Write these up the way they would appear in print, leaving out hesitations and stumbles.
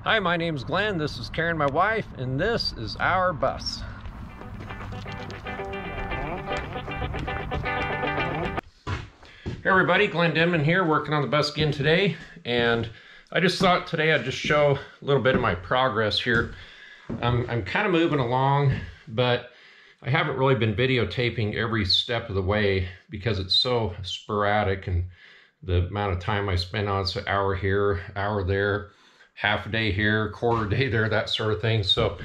Hi, my name's Glenn. This is Karen, my wife, and this is our bus. Hey everybody, Glenn Denman here, working on the bus again today, and I just thought today I'd just show a little bit of my progress here. I'm kind of moving along, but I haven't really been videotaping every step of the way because it's so sporadic, and the amount of time I spend on it's an hour here, hour there, half a day here, quarter day there, that sort of thing. So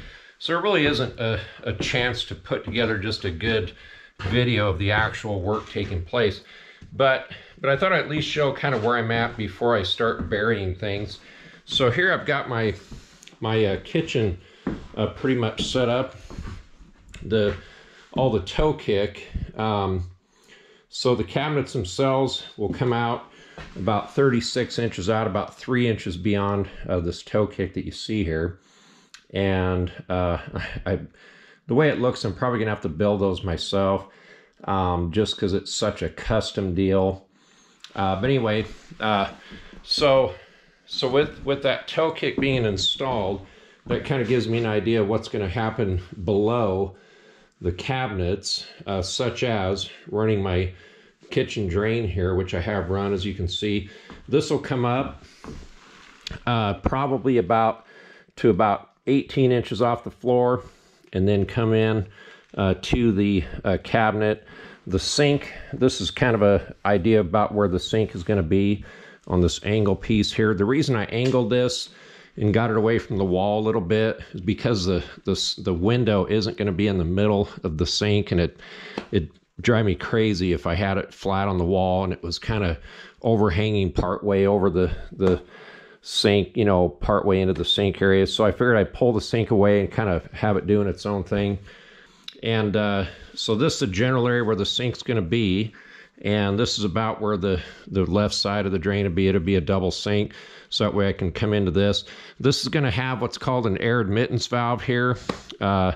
there really isn't a chance to put together just a good video of the actual work taking place. But I thought I'd at least show kind of where I'm at before I start burying things. So here I've got my kitchen pretty much set up. All the toe kick. So the cabinets themselves will come out about 36 inches out, about 3 inches beyond this toe kick that you see here. And the way it looks, I'm probably gonna have to build those myself, just because it's such a custom deal. But anyway, so with that toe kick being installed, that kind of gives me an idea of what's going to happen below the cabinets, such as running my kitchen drain here, which I have run, as you can see. This will come up probably about 18 inches off the floor, and then come in to the cabinet. The sink, this is kind of a idea about where the sink is going to be on this angle piece here. The reason I angled this and got it away from the wall a little bit is because the window isn't going to be in the middle of the sink, and it drive me crazy if I had it flat on the wall and it was kind of overhanging part way over the sink, you know, part way into the sink area. So I figured I'd pull the sink away and kind of have it doing its own thing. And so this is the general area where the sink's going to be, and this is about where the left side of the drain will be. It'll be a double sink, so that way I can come into this. This is going to have what's called an air admittance valve here. I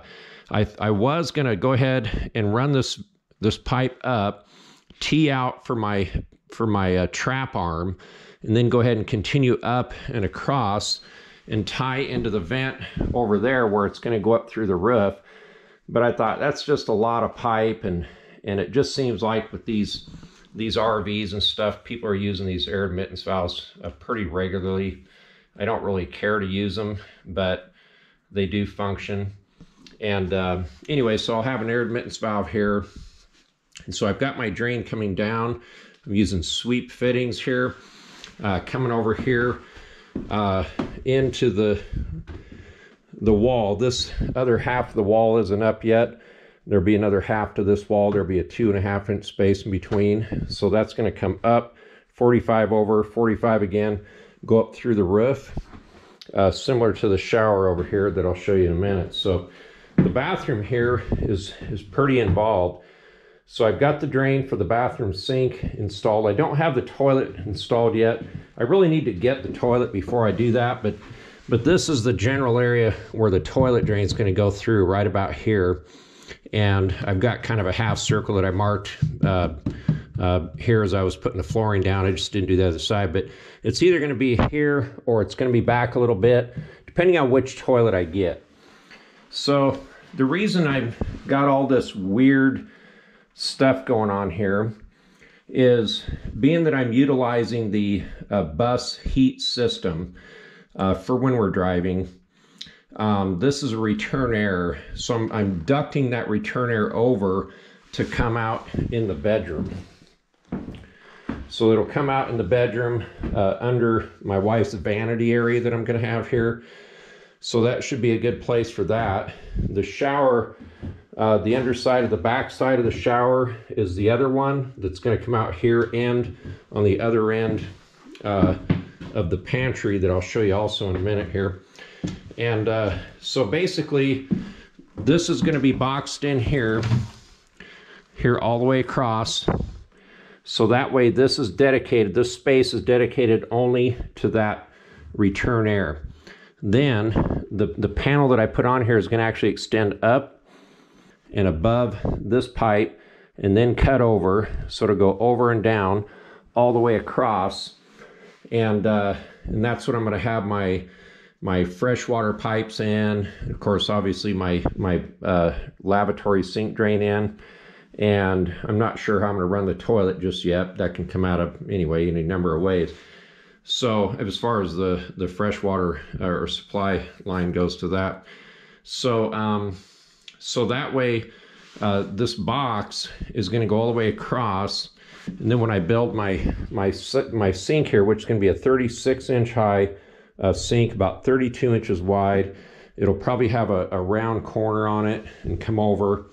was going to go ahead and run this pipe up, tee out for my trap arm, and then go ahead and continue up and across and tie into the vent over there where it's going to go up through the roof. But I thought that's just a lot of pipe, and it just seems like with these RVs and stuff, people are using these air admittance valves pretty regularly. I don't really care to use them, but they do function. And anyway, so I'll have an air admittance valve here. And so I've got my drain coming down. I'm using sweep fittings here, coming over here into the wall. This other half of the wall isn't up yet. There'll be another half to this wall. There'll be a 2.5 inch space in between. So that's going to come up 45 over, 45 again, go up through the roof, similar to the shower over here that I'll show you in a minute. So the bathroom here is pretty involved. So I've got the drain for the bathroom sink installed. I don't have the toilet installed yet. I really need to get the toilet before I do that, but this is the general area where the toilet drain is going to go through, right about here. And I've got kind of a half circle that I marked here as I was putting the flooring down. I just didn't do the other side, but it's either going to be here or it's going to be back a little bit, depending on which toilet I get. So the reason I've got all this weird stuff going on here is being that I'm utilizing the bus heat system for when we're driving. This is a return air, so I'm ducting that return air over to come out in the bedroom. So it'll come out in the bedroom under my wife's vanity area that I'm going to have here. So that should be a good place for that. The shower, the underside of the back side of the shower is the other one that's going to come out here, and on the other end of the pantry that I'll show you also in a minute here. And so basically this is going to be boxed in here all the way across. So that way this is dedicated, this space is dedicated only to that return air. Then the panel that I put on here is going to actually extend up and above this pipe and then cut over, so it'll go over and down all the way across. And that's what I'm going to have my my freshwater pipes in, of course, obviously my lavatory sink drain in, and I'm not sure how I'm going to run the toilet just yet. That can come out of anyway in a number of ways. So as far as the freshwater or supply line goes to that, so so that way this box is going to go all the way across, and then when I build my sink here, which is going to be a 36-inch high sink, about 32 inches wide, it'll probably have a round corner on it and come over,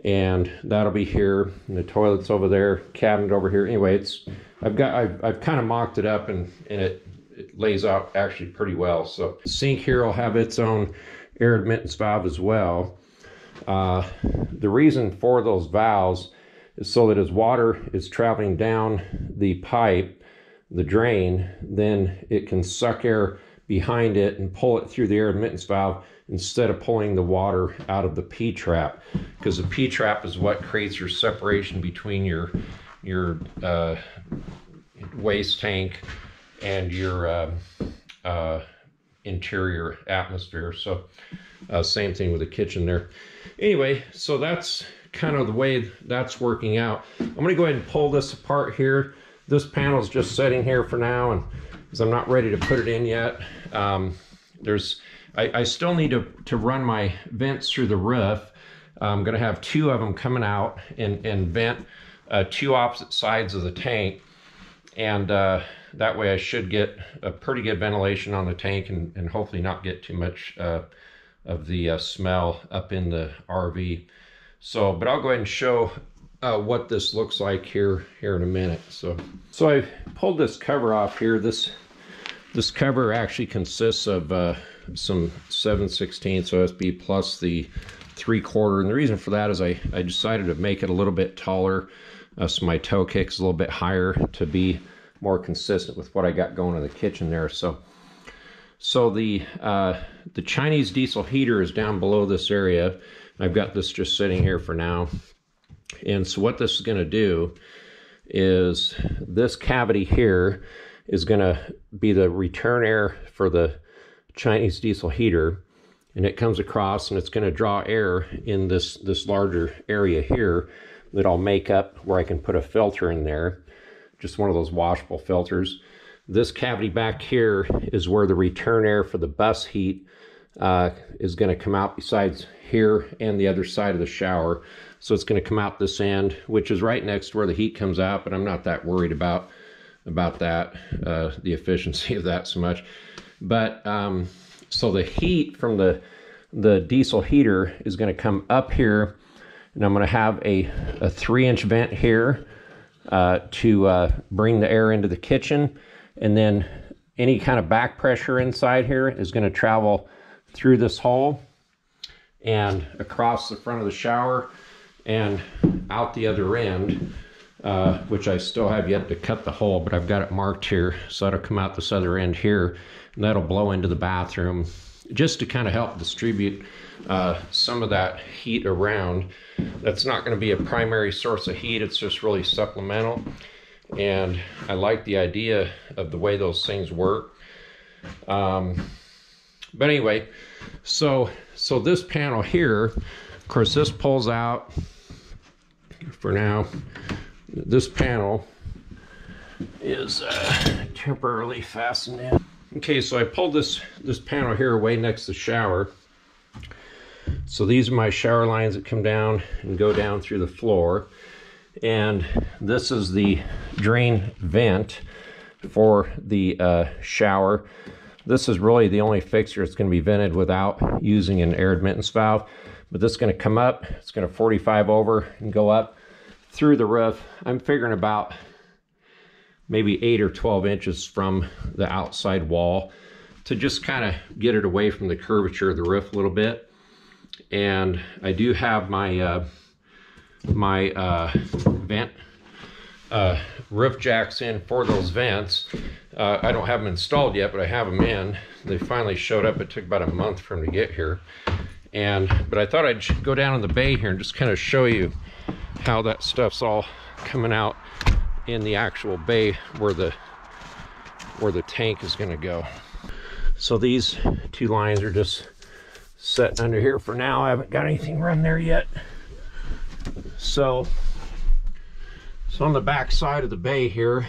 and that'll be here, and the toilet's over there, cabinet over here. Anyway, I've kind of mocked it up, and it lays out actually pretty well. So the sink here will have its own air admittance valve as well. The reason for those valves is so that as water is traveling down the pipe, the drain, then it can suck air behind it and pull it through the air admittance valve instead of pulling the water out of the P-trap, because the P-trap is what creates your separation between your waste tank and your interior atmosphere. So same thing with the kitchen there. Anyway, so that's kind of the way that's working out. I'm going to go ahead and pull this apart here. This panel is just sitting here for now, and because I'm not ready to put it in yet. I still need to run my vents through the roof. I'm going to have two of them coming out and vent two opposite sides of the tank, and that way I should get a pretty good ventilation on the tank, and hopefully not get too much of the smell up in the RV. So, but I'll go ahead and show what this looks like here in a minute. So I pulled this cover off here. This cover actually consists of some 7/16 OSB plus the 3/4, and the reason for that is I decided to make it a little bit taller, so my toe kick is a little bit higher to be more consistent with what I got going in the kitchen there. So the Chinese diesel heater is down below this area. I've got this just sitting here for now. And so what this is going to do is this cavity here is going to be the return air for the Chinese diesel heater, and it comes across and it's going to draw air in this larger area here that I'll make up where I can put a filter in there, just one of those washable filters. This cavity back here is where the return air for the bus heat is going to come out, besides here and the other side of the shower. So it's going to come out this end, which is right next to where the heat comes out, but I'm not that worried about that, the efficiency of that so much. But so the heat from the diesel heater is going to come up here, and I'm going to have a 3-inch vent here to bring the air into the kitchen, and then any kind of back pressure inside here is going to travel through this hole and across the front of the shower and out the other end, which I still have yet to cut the hole, but I've got it marked here, so that'll come out this other end here, and that'll blow into the bathroom, just to kind of help distribute some of that heat around. That's not going to be a primary source of heat, it's just really supplemental, and I like the idea of the way those things work. But anyway, so this panel here, of course, this pulls out for now. This panel is temporarily fastened in. Okay, so I pulled this panel here away next to the shower. So these are my shower lines that come down and go down through the floor. And this is the drain vent for the shower. This is really the only fixture that's going to be vented without using an air admittance valve. But this is going to come up, it's going to 45 over and go up through the roof. I'm figuring about maybe 8 or 12 inches from the outside wall to just kind of get it away from the curvature of the roof a little bit. And I do have my vent roof jacks in for those vents. I don't have them installed yet, but I have them in. They finally showed up. It took about a month for them to get here. But I thought I'd go down in the bay here and just kind of show you how that stuff's all coming out in the actual bay where the tank is going to go. So these two lines are just sitting under here for now. I haven't got anything run there yet. So on the back side of the bay here,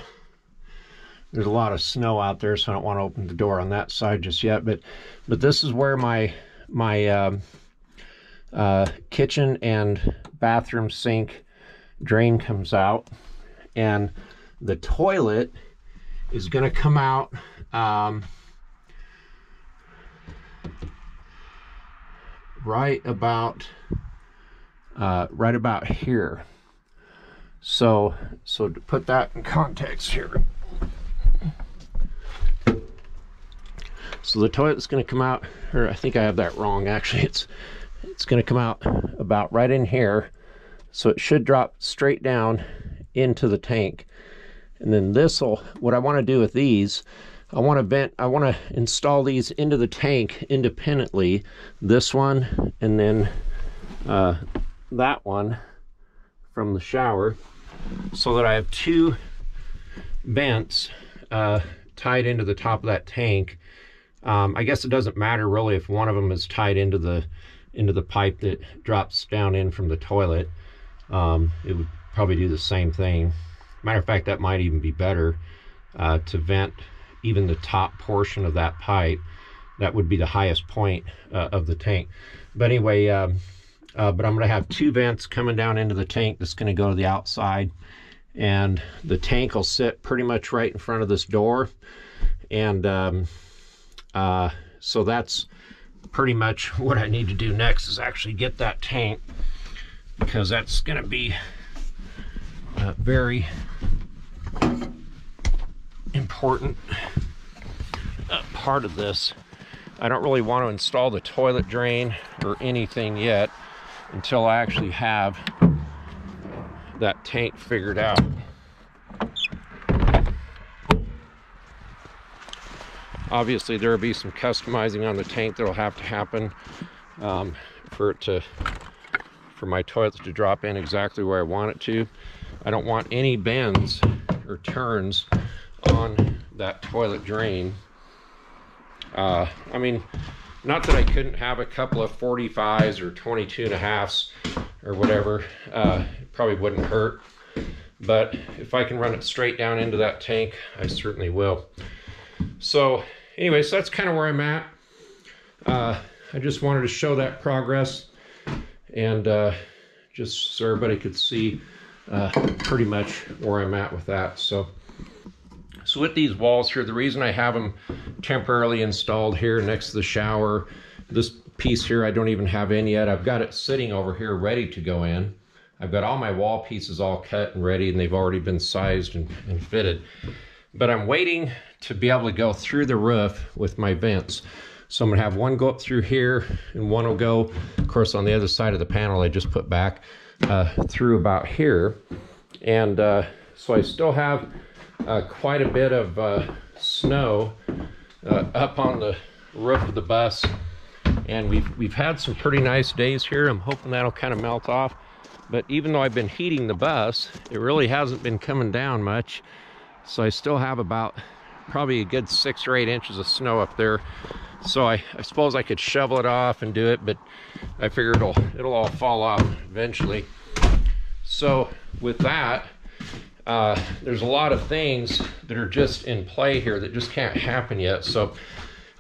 there's a lot of snow out there, so I don't want to open the door on that side just yet. But this is where my kitchen and bathroom sink drain comes out, and the toilet is going to come out right about here. So to put that in context here, so the toilet's going to come out, or I think I have that wrong actually. It's going to come out about right in here, so it should drop straight down into the tank. And then what I want to do with these, I want to install these into the tank independently, this one and then that one from the shower, so that I have two vents tied into the top of that tank. I guess it doesn't matter really if one of them is tied into the pipe that drops down in from the toilet. It would probably do the same thing. Matter of fact, that might even be better to vent even the top portion of that pipe. That would be the highest point of the tank. But anyway, but I'm going to have two vents coming down into the tank that's going to go to the outside, and the tank will sit pretty much right in front of this door. And so that's pretty much what I need to do next, is actually get that tank, because that's going to be a very important part of this. I don't really want to install the toilet drain or anything yet until I actually have that tank figured out. Obviously there will be some customizing on the tank that will have to happen for my toilets to drop in exactly where I want it to. I don't want any bends or turns on that toilet drain. I mean, not that I couldn't have a couple of 45s or 22.5s or whatever. It probably wouldn't hurt. But if I can run it straight down into that tank, I certainly will. So anyway, so that's kind of where I'm at. I just wanted to show that progress, and just so everybody could see pretty much where I'm at with that. So with these walls here, the reason I have them temporarily installed here next to the shower, this piece here I don't even have in yet. I've got it sitting over here ready to go in. I've got all my wall pieces all cut and ready, and they've already been sized and fitted. But I'm waiting to be able to go through the roof with my vents. So I'm gonna have one go up through here, and one will go, of course, on the other side of the panel I just put back through about here. And so I still have quite a bit of snow up on the roof of the bus, and we've had some pretty nice days here. I'm hoping that'll kind of melt off, but even though I've been heating the bus, it really hasn't been coming down much. So I still have about probably a good 6 or 8 inches of snow up there. So I suppose I could shovel it off and do it, but I figure it'll all fall off eventually. So with that, there's a lot of things that are just in play here that just can't happen yet. So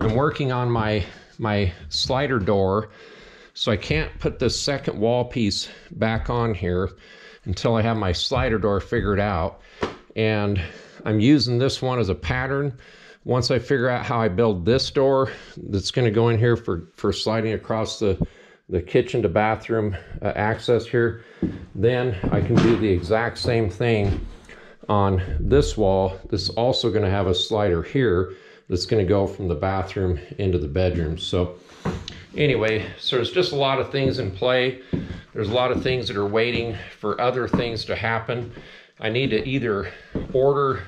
I'm working on my slider door, so I can't put this second wall piece back on here until I have my slider door figured out. And I'm using this one as a pattern. Once I figure out how I build this door that's going to go in here for sliding across the kitchen to bathroom access here, then I can do the exact same thing on this wall. This is also going to have a slider here that's going to go from the bathroom into the bedroom. So anyway, so there's just a lot of things in play. There's a lot of things that are waiting for other things to happen. I need to either order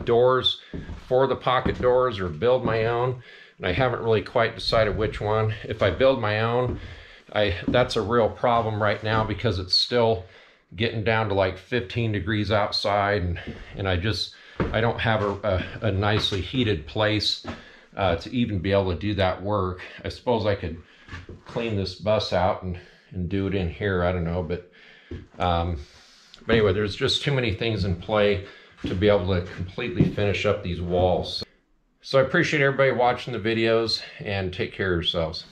doors for the pocket doors or build my own, and I haven't really quite decided which one. If I build my own, that's a real problem right now, because it's still getting down to like 15 degrees outside, and I don't have a nicely heated place to even be able to do that work. I suppose I could clean this bus out and do it in here, I don't know, but anyway, there's just too many things in play to be able to completely finish up these walls. So I appreciate everybody watching the videos, and take care of yourselves.